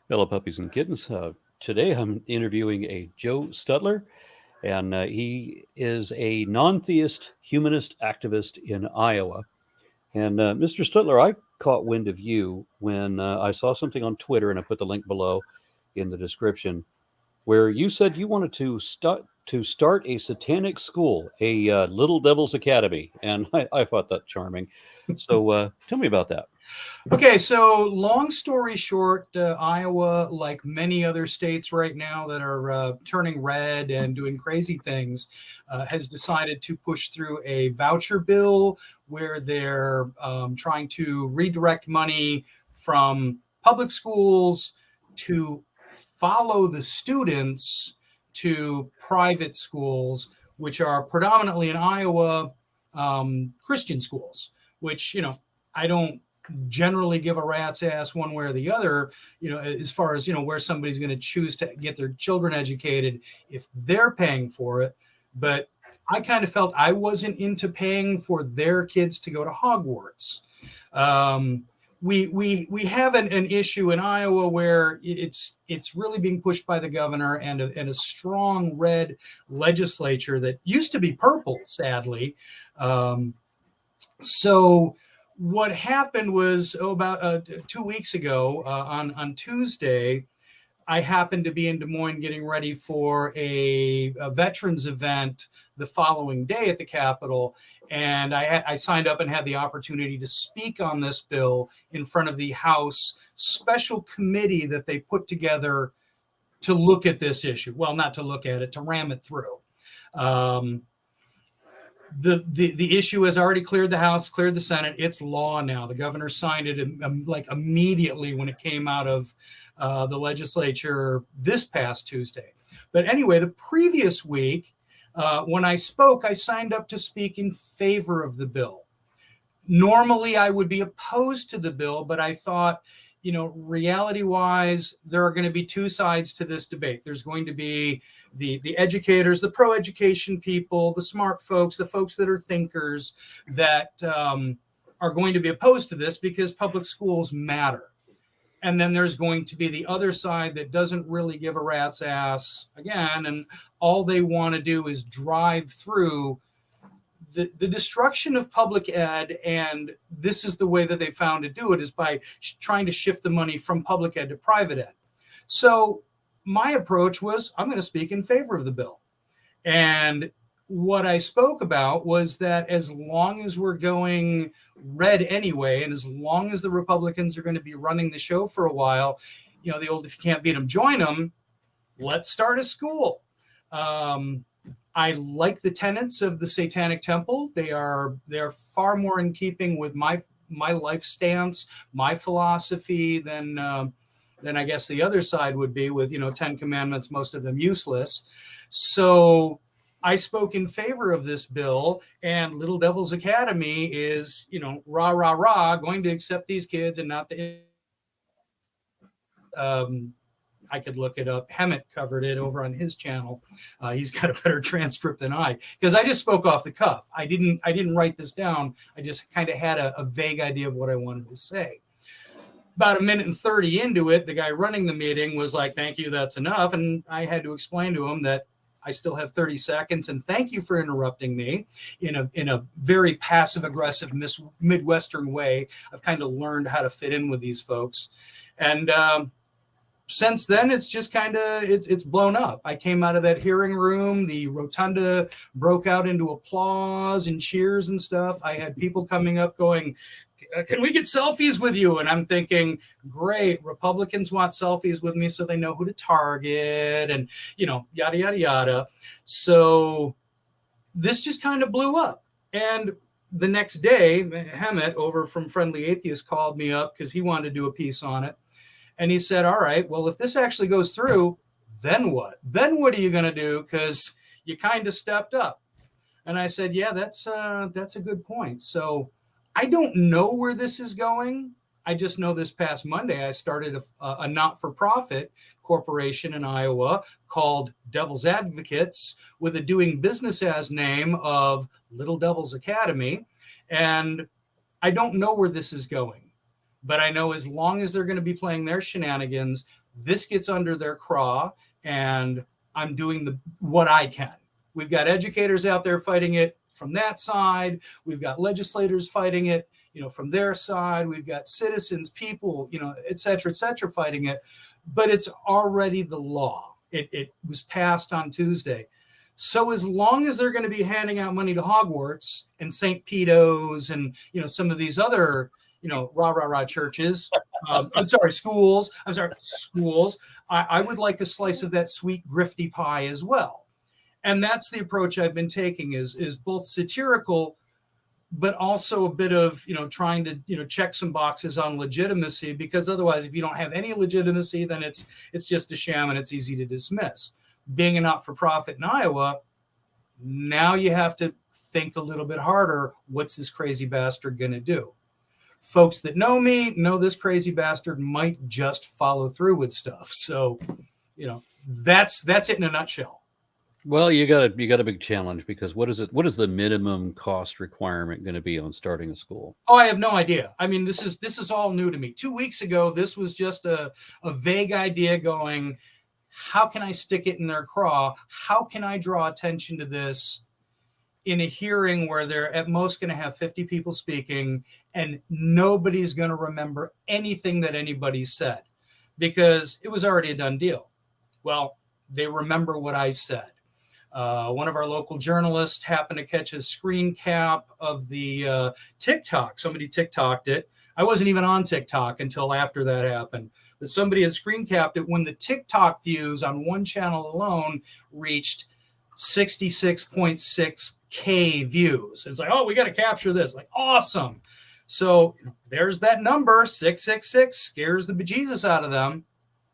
Hello, puppies and kittens. Today I'm interviewing a Joe Stutler, and he is a non theist humanist activist in Iowa. And Mr. Stutler, I caught wind of you when I saw something on Twitter, and I put the link below in the description, where you said you wanted to start a satanic school, a Little Devil's Academy, and I thought that charming. So tell me about that. Okay, so long story short, Iowa, like many other states right now that are turning red and doing crazy things, has decided to push through a voucher bill where they're trying to redirect money from public schools to follow the students to private schools, which are predominantly in Iowa Christian schools, which, I don't generally give a rat's ass one way or the other, as far as, where somebody's going to choose to get their children educated if they're paying for it. But I kind of felt I wasn't into paying for their kids to go to Hogwarts. We have an issue in Iowa where it's really being pushed by the governor and a strong red legislature that used to be purple, sadly. So what happened was about 2 weeks ago on Tuesday, I happened to be in Des Moines getting ready for a veterans event the following day at the Capitol. And I signed up and had the opportunity to speak on this bill in front of the House special committee that they put together to look at this issue. Well, not to look at it, to ram it through. The issue has already cleared the House, cleared the Senate. It's law now. The governor signed it like immediately when it came out of the legislature this past Tuesday. But anyway, the previous week, when I spoke, I signed up to speak in favor of the bill. Normally, I would be opposed to the bill, but I thought, reality-wise, there are going to be two sides to this debate. There's going to be the educators, the pro-education people, the smart folks, the folks that are thinkers that are going to be opposed to this because public schools matter. And then there's going to be the other side that doesn't really give a rat's ass, again, and all they want to do is drive through the destruction of public ed, and this is the way that they found to do it, is by trying to shift the money from public ed to private ed. So my approach was, I'm going to speak in favor of the bill. And what I spoke about was that as long as we're going red anyway, and as long as the Republicans are going to be running the show for a while, the old, if you can't beat them, join them, let's start a school. I like the tenets of the Satanic Temple. They're far more in keeping with my life stance, my philosophy than I guess the other side would be with, 10 commandments, most of them useless. So I spoke in favor of this bill, and Little Devil's Academy is, rah, rah, rah, going to accept these kids and not the I could look it up. Hammett covered it over on his channel. He's got a better transcript than I, because I just spoke off the cuff. I didn't write this down. I just kind of had a vague idea of what I wanted to say. About a minute and 30 into it, the guy running the meeting was like, "Thank you, that's enough." And I had to explain to him that I still have 30 seconds, and thank you for interrupting me in a very passive aggressive Midwestern way. I've kind of learned how to fit in with these folks, and since then, it's just kind of, it's blown up. I came out of that hearing room. The rotunda broke out into applause and cheers and stuff. I had people coming up going, "Can we get selfies with you?" And I'm thinking, great, Republicans want selfies with me so they know who to target and, yada, yada, yada. So this just kind of blew up. And the next day, Hammett over from Friendly Atheist called me up because he wanted to do a piece on it. And he said, "All right, well, if this actually goes through, then what? Then what are you going to do? Because you kind of stepped up." And I said, "Yeah, that's a good point." So I don't know where this is going. I just know this past Monday, I started a not-for-profit corporation in Iowa called Devil's Advocates with a doing business as name of Little Devil's Academy. And I don't know where this is going. But I know as long as they're going to be playing their shenanigans, this gets under their craw, and I'm doing what I can. We've got educators out there fighting it from that side. We've got legislators fighting it, from their side. We've got citizens, people, et cetera, fighting it. But it's already the law. It was passed on Tuesday. So as long as they're going to be handing out money to Hogwarts and St. Peter's and, some of these other, rah churches, schools. I would like a slice of that sweet grifty pie as well. And that's the approach I've been taking is both satirical, but also a bit of, trying to, check some boxes on legitimacy, because otherwise, if you don't have any legitimacy, then it's just a sham and it's easy to dismiss. Being a not-for-profit in Iowa, now you have to think a little bit harder. What's this crazy bastard going to do? Folks that know me know this crazy bastard might just follow through with stuff. So, that's it in a nutshell. Well, you got a big challenge, because what is the minimum cost requirement going to be on starting a school? Oh, I have no idea. I mean, this is all new to me. 2 weeks ago, this was just a vague idea going, how can I stick it in their craw? How can I draw attention to this in a hearing where they're at most going to have 50 people speaking and nobody's going to remember anything that anybody said, because it was already a done deal? Well, they remember what I said. One of our local journalists happened to catch a screen cap of the TikTok. Somebody TikToked it. I wasn't even on TikTok until after that happened. But somebody had screen capped it when the TikTok views on one channel alone reached 66.6K views. It's like, oh, we got to capture this. Like, awesome. So there's that number, 666, scares the bejesus out of them.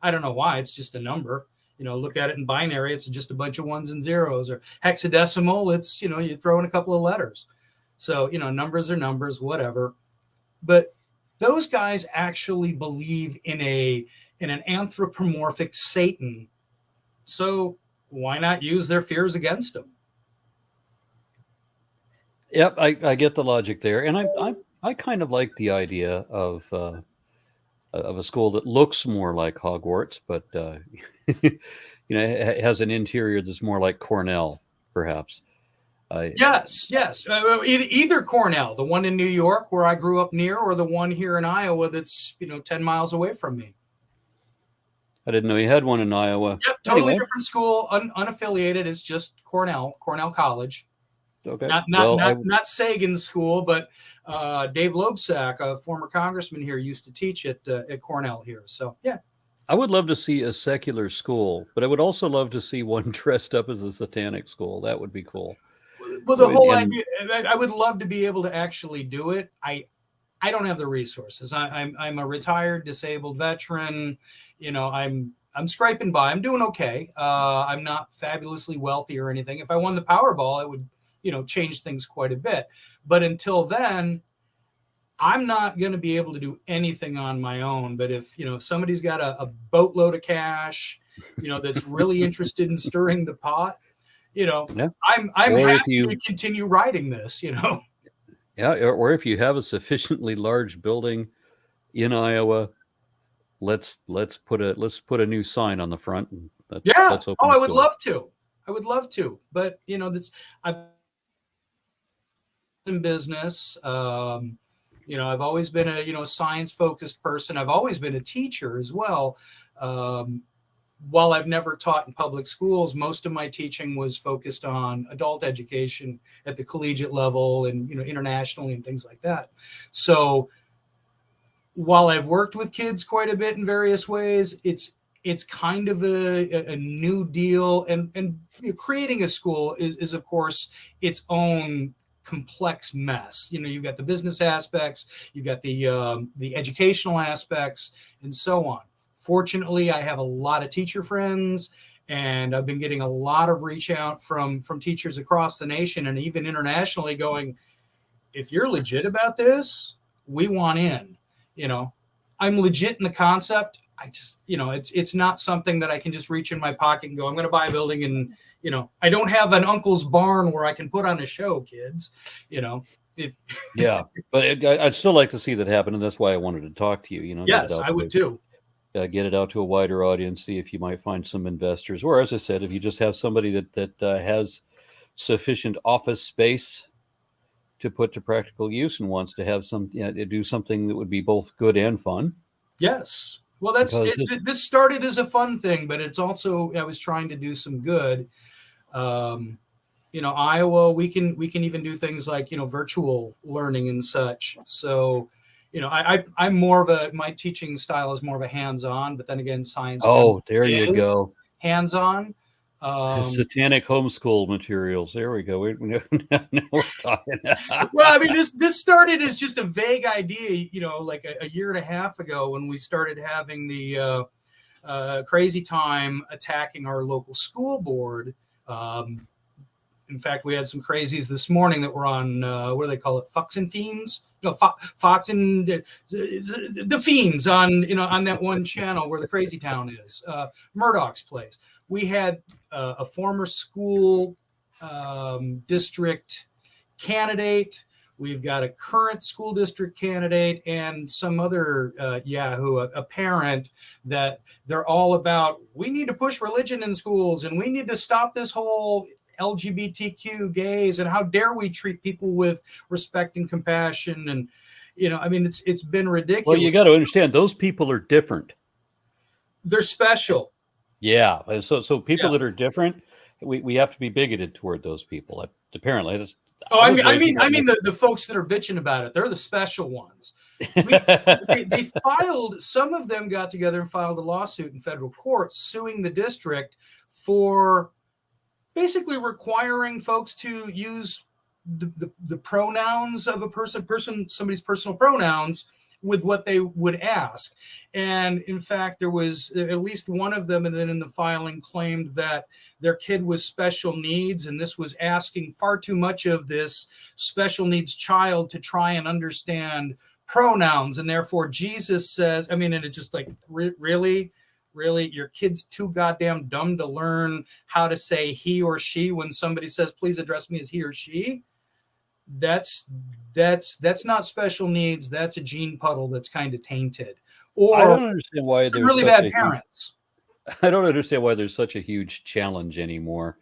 I don't know why. It's just a number. Look at it in binary. It's just a bunch of ones and zeros. Or hexadecimal, it's, you throw in a couple of letters. So, numbers are numbers, whatever. But those guys actually believe in an anthropomorphic Satan. So why not use their fears against them? Yep, I get the logic there, and I kind of like the idea of a school that looks more like Hogwarts, but has an interior that's more like Cornell, perhaps. Yes. Either Cornell, the one in New York where I grew up near, or the one here in Iowa that's 10 miles away from me. I didn't know you had one in Iowa. Yep, totally different school, unaffiliated. It's just Cornell College. Okay. Not Sagan's school, but Dave Loebsack, a former congressman here, used to teach at Cornell here. So, yeah. I would love to see a secular school, but I would also love to see one dressed up as a Satanic school. That would be cool. Well, the whole idea, I would love to be able to actually do it. I don't have the resources. I'm a retired disabled veteran. I'm scraping by. I'm doing okay. I'm not fabulously wealthy or anything. If I won the Powerball, it would, change things quite a bit. But until then, I'm not going to be able to do anything on my own. But if, somebody's got a boatload of cash, that's really interested in stirring the pot, I'm happy to continue writing this, Yeah. Or if you have a sufficiently large building in Iowa, let's put a new sign on the front. And let's open I would love to. But I've in business. I've always been a science focused person. I've always been a teacher as well. While I've never taught in public schools, most of my teaching was focused on adult education at the collegiate level and, internationally and things like that. So while I've worked with kids quite a bit in various ways, it's kind of a new deal. And creating a school is, of course, its own complex mess. You've got the business aspects, you've got the educational aspects, and so on. Fortunately, I have a lot of teacher friends, and I've been getting a lot of reach out from teachers across the nation and even internationally going, if you're legit about this, we want in. I'm legit in the concept. I just, it's not something that I can just reach in my pocket and go, I'm going to buy a building and, I don't have an uncle's barn where I can put on a show, kids, Yeah, but I'd still like to see that happen. And that's why I wanted to talk to you, Yes, I would too. get it out to a wider audience, see if you might find some investors. Or, as I said, if you just have somebody that has sufficient office space to put to practical use and wants to have to do something that would be both good and fun. Yes. Well, Because this started as a fun thing, but it's also, I was trying to do some good. Iowa, we can even do things like, virtual learning and such. So, I'm more of my teaching style is more of a hands-on, but then again, science generally there you is go. hands-on. Satanic homeschool materials. There we go. Now we're talking. Well, I mean, this started as just a vague idea, like a year and a half ago when we started having the crazy time attacking our local school board. In fact, we had some crazies this morning that were on, what do they call it? Fox and Fiends? No, Fox and the Fiends on that one channel where the Crazy Town is. Murdoch's place. We had a former school district candidate. We've got a current school district candidate and some other Yahoo, a parent that they're all about, we need to push religion in schools and we need to stop this whole LGBTQ gays and how dare we treat people with respect and compassion. And, I mean, it's been ridiculous. Well, you got to understand, those people are different. They're special. Yeah. So people that are different, we have to be bigoted toward those people. Apparently. I mean the folks that are bitching about it, they're the special ones. They filed, some of them got together and filed a lawsuit in federal court suing the district for basically requiring folks to use the pronouns of a somebody's personal pronouns with what they would ask. And in fact, there was at least one of them, and then in the filing claimed that their kid was special needs, and this was asking far too much of this special needs child to try and understand pronouns. And therefore Jesus says, I mean, and it's just like, really, your kid's too goddamn dumb to learn how to say he or she when somebody says, please address me as he or she. That's not special needs. That's a gene puddle that's kind of tainted. Or I don't understand why there's really bad parents. I don't understand why there's such a huge challenge anymore.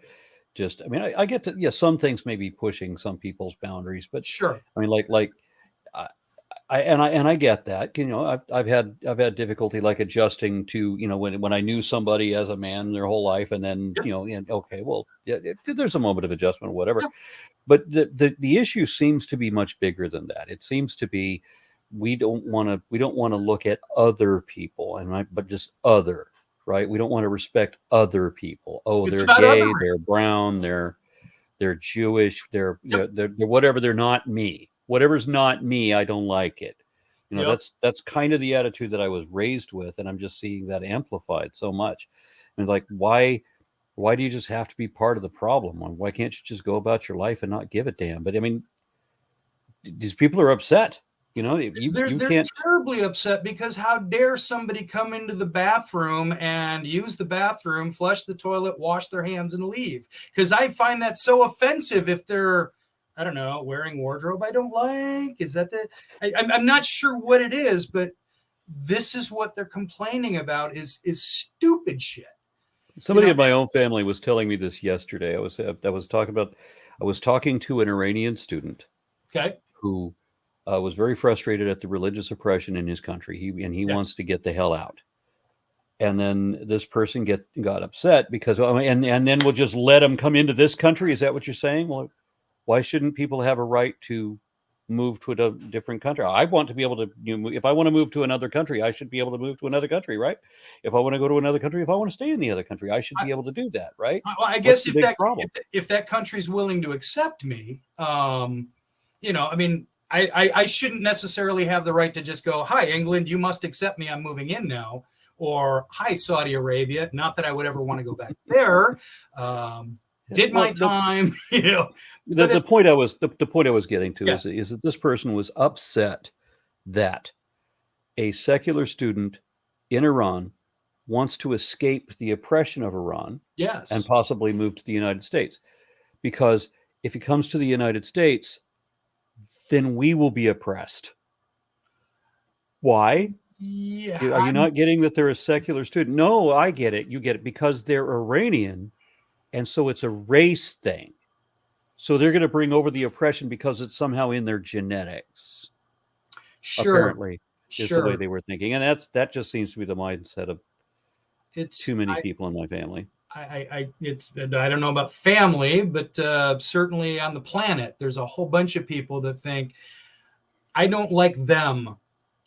I mean, I get that. Yeah, some things may be pushing some people's boundaries, but sure. I mean, like I get that. I've had difficulty like adjusting to when I knew somebody as a man their whole life, and then okay, well, there's a moment of adjustment or whatever. Yeah. But the issue seems to be much bigger than that. It seems to be we don't want to look at other people but just other, right? We don't want to respect other people. Oh, they're gay, they're brown, they're Jewish, they're whatever. They're not me. Whatever's not me, I don't like it. That's kind of the attitude that I was raised with, and I'm just seeing that amplified so much. And like, why do you just have to be part of the problem? Why can't you just go about your life and not give a damn? But I mean, these people are upset. They're terribly upset because how dare somebody come into the bathroom and use the bathroom, flush the toilet, wash their hands, and leave? Because I find that so offensive if they're, I don't know, wearing wardrobe I don't like. Is that I'm not sure what it is, but this is what they're complaining about is stupid shit. Somebody in my own family was telling me this yesterday. I was talking to an Iranian student, okay, who was very frustrated at the religious oppression in his country. He wants to get the hell out. And then this person got upset because and then we'll just let him come into this country. Is that what you're saying? Well, why shouldn't people have a right to move to a different country? I want to be able to, if I want to move to another country, I should be able to move to another country, right? If I want to go to another country, if I want to stay in the other country, I should be able to do that, right? Well, I guess if that country's willing to accept me, I mean, I shouldn't necessarily have the right to just go, hi, England, you must accept me. I'm moving in now. Or, hi, Saudi Arabia. Not that I would ever want to go back there. Did my time, The point I was getting to is that this person was upset that a secular student in Iran wants to escape the oppression of Iran, and possibly move to the United States, because if he comes to the United States, then we will be oppressed. Why? Yeah, Are you not getting that they're a secular student? No, I get it. You get it because they're Iranian, and so it's a race thing. So they're going to bring over the oppression because it's somehow in their genetics. sure, Apparently, is the way sure. they were thinking, and that just seems to be the mindset of It's too many people in my family. I don't know about family, but certainly on the planet, there's a whole bunch of people that think I don't like them.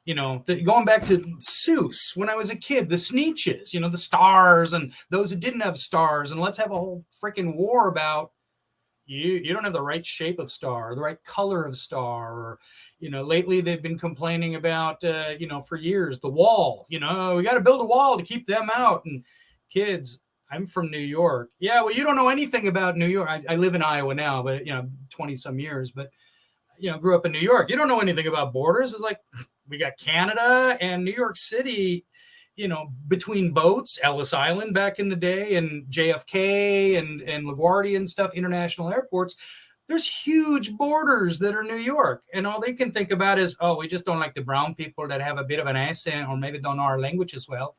Going back to Seuss, when I was a kid, the Sneetches, the stars and those that didn't have stars, and let's have a whole freaking war about you don't have the right shape of star, or the right color of star, or lately they've been complaining about for years the wall. We got to build a wall to keep them out. And kids, I'm from New York. Yeah, well, you don't know anything about New York. I live in Iowa now, but 20 some years, but grew up in New York. You don't know anything about borders. It's like we got Canada and New York City, between boats, Ellis Island back in the day, and JFK and LaGuardia and stuff, international airports. There's huge borders that are New York, and all they can think about is, oh, we just don't like the brown people that have a bit of an accent or maybe don't know our language as well.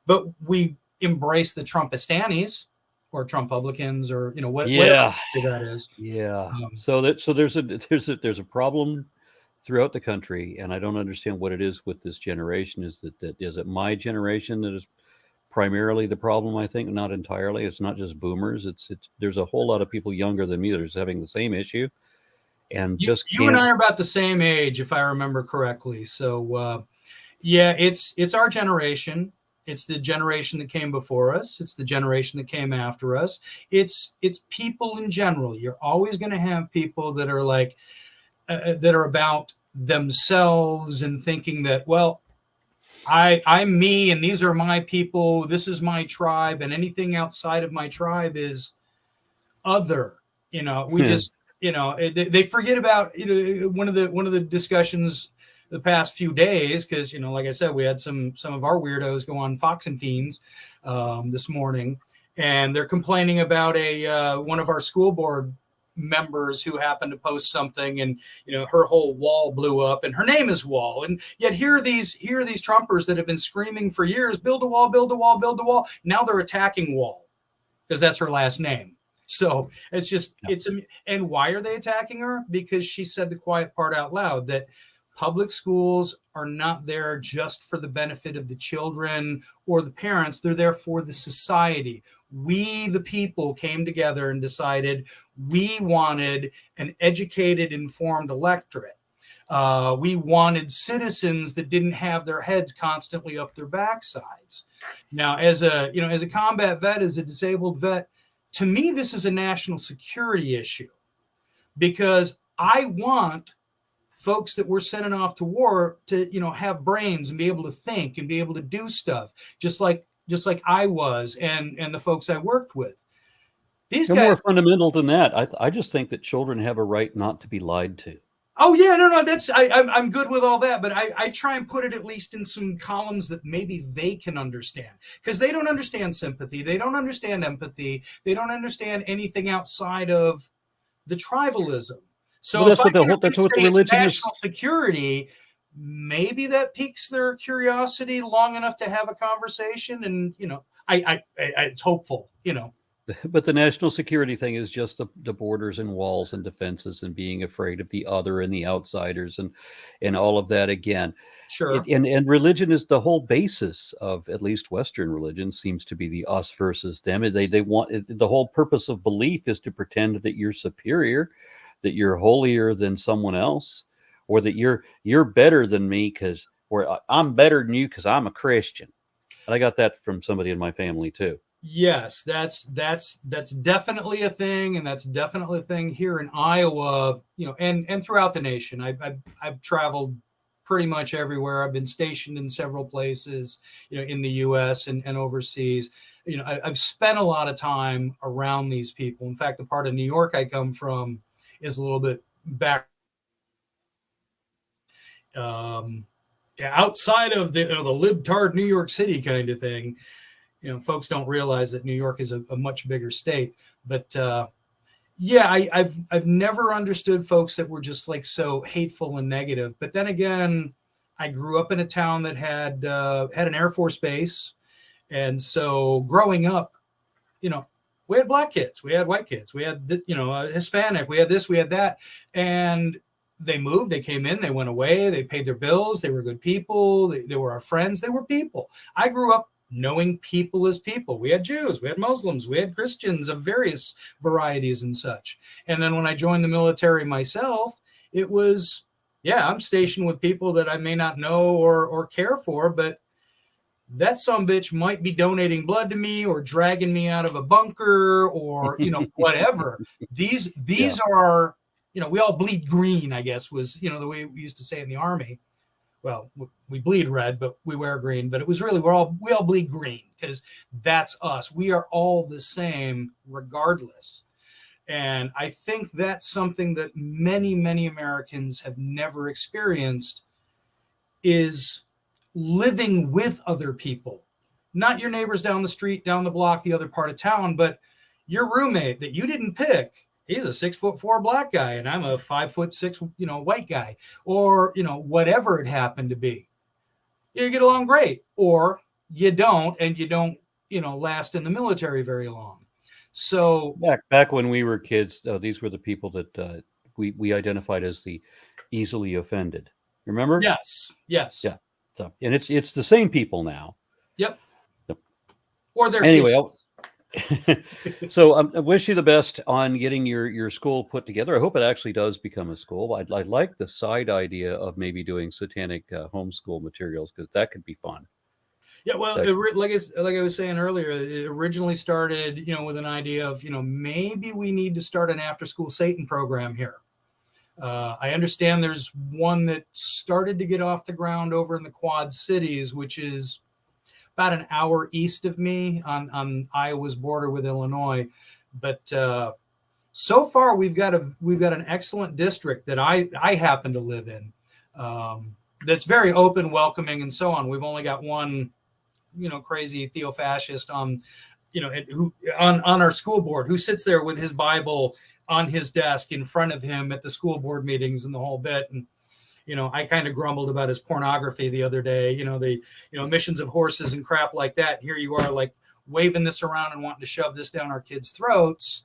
But we embrace the Trumpistanis or Trumpublicans or whatever Yeah, that is. yeah. Um, So there's a problem throughout the country, and I don't understand what it is with this generation. That is it my generation that is primarily the problem? I think not entirely. It's not just boomers. It's there's a whole lot of people younger than me that is having the same issue and just you and can't. I are about the same age, if I remember correctly. So yeah, it's our generation. It's the generation that came before us. It's the generation that came after us. It's people in general. You're always going to have people that are like that are about themselves and thinking that, well, I'm me and these are my people. This is my tribe, and anything outside of my tribe is other. We just they forget about one of the discussions the past few days, because like I said, we had some of our weirdos go on Fox and Fiends this morning, and they're complaining about a one of our school board members who happened to post something, and her whole wall blew up, and her name is Wall, and yet here are these Trumpers that have been screaming for years, build a wall, build a wall, build a wall. Now they're attacking Wall because that's her last name. So it's just and why are they attacking her? Because she said the quiet part out loud, that public schools are not there just for the benefit of the children or the parents. They're there for the society. We, the people, came together and decided we wanted an educated, informed electorate. We wanted citizens that didn't have their heads constantly up their backsides. Now, as a combat vet, as a disabled vet, to me, this is a national security issue, because I want folks that we're sending off to war to, have brains and be able to think and be able to do stuff, just like I was, and the folks I worked with. These They're guys. more fundamental than that. I just think that children have a right not to be lied to. Oh yeah, no, that's I'm good with all that, but I try and put it at least in some columns that maybe they can understand, because they don't understand sympathy, they don't understand empathy, they don't understand anything outside of the tribalism. So Well, if that's I what can at least that's what the say it's religion is. national security, maybe that piques their curiosity long enough to have a conversation, and it's hopeful. But the national security thing is just the borders and walls and defenses and being afraid of the other and the outsiders and all of that again. Sure. And religion is the whole basis of at least Western religion seems to be the us versus them. They want the whole purpose of belief is to pretend that you're superior, that you're holier than someone else, or that you're better than me because or I'm better than you because I'm a Christian. And I got that from somebody in my family too. Yes, that's definitely a thing, and that's definitely a thing here in Iowa, and throughout the nation. I've traveled pretty much everywhere. I've been stationed in several places, in the U.S. and overseas. I've spent a lot of time around these people. In fact, the part of New York I come from is a little bit back. Outside of the libtard New York City kind of thing. Folks don't realize that New York is a much bigger state. But yeah, I've never understood folks that were just like so hateful and negative. But then again, I grew up in a town that had an Air Force base, and so growing up, you know, we had black kids, we had white kids, we had Hispanic, we had this, we had that, and they moved, they came in, they went away, they paid their bills, they were good people, they were our friends, they were people. I grew up knowing people as people. We had Jews, we had Muslims, we had Christians of various varieties and such. And then when I joined the military myself, it was, yeah, I'm stationed with people that I may not know or care for, but that sumbitch might be donating blood to me or dragging me out of a bunker or, whatever. These Yeah. are, we all bleed green, I guess, was, the way we used to say in the Army. Well, we bleed red, but we wear green. But it was really, we all bleed green because that's us. We are all the same regardless. And I think that's something that many, many Americans have never experienced, is living with other people, not your neighbors down the street, down the block, the other part of town, but your roommate that you didn't pick. He's a 6'4" black guy, and I'm a 5'6", white guy, or whatever it happened to be. You get along great, or you don't, and you don't last in the military very long. So Back when we were kids, these were the people that we identified as the easily offended. Remember? yes. Yeah. So, and it's the same people now. Yep. Yep. Or their Anyway, kids. So I wish you the best on getting your school put together. I hope it actually does become a school. I'd like the side idea of maybe doing satanic homeschool materials, because that could be fun. Yeah, well, like I was saying earlier, it originally started, with an idea of, maybe we need to start an after-school Satan program here. I understand there's one that started to get off the ground over in the Quad Cities, which is about an hour east of me on Iowa's border with Illinois. But so far, we've got an excellent district that I happen to live in, that's very open, welcoming, and so on. We've only got one, crazy theo-fascist on our school board, who sits there with his Bible on his desk in front of him at the school board meetings and the whole bit. And I kind of grumbled about his pornography the other day, the emissions of horses and crap like that. Here you are, like, waving this around and wanting to shove this down our kids' throats.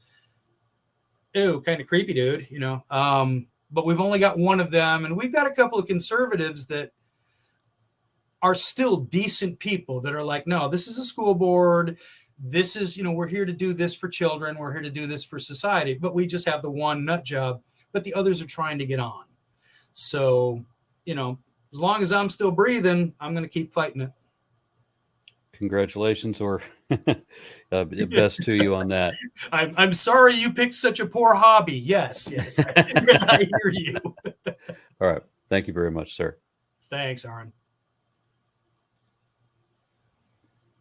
Ew, kind of creepy, dude, but we've only got one of them, and we've got a couple of conservatives that are still decent people that are like, no, this is a school board. This is, we're here to do this for children. We're here to do this for society, but we just have the one nut job, but the others are trying to get on. So, as long as I'm still breathing, I'm going to keep fighting it. Congratulations, or best to you on that. I'm sorry you picked such a poor hobby. Yes. I hear you. All right. Thank you very much, sir. Thanks, Aaron.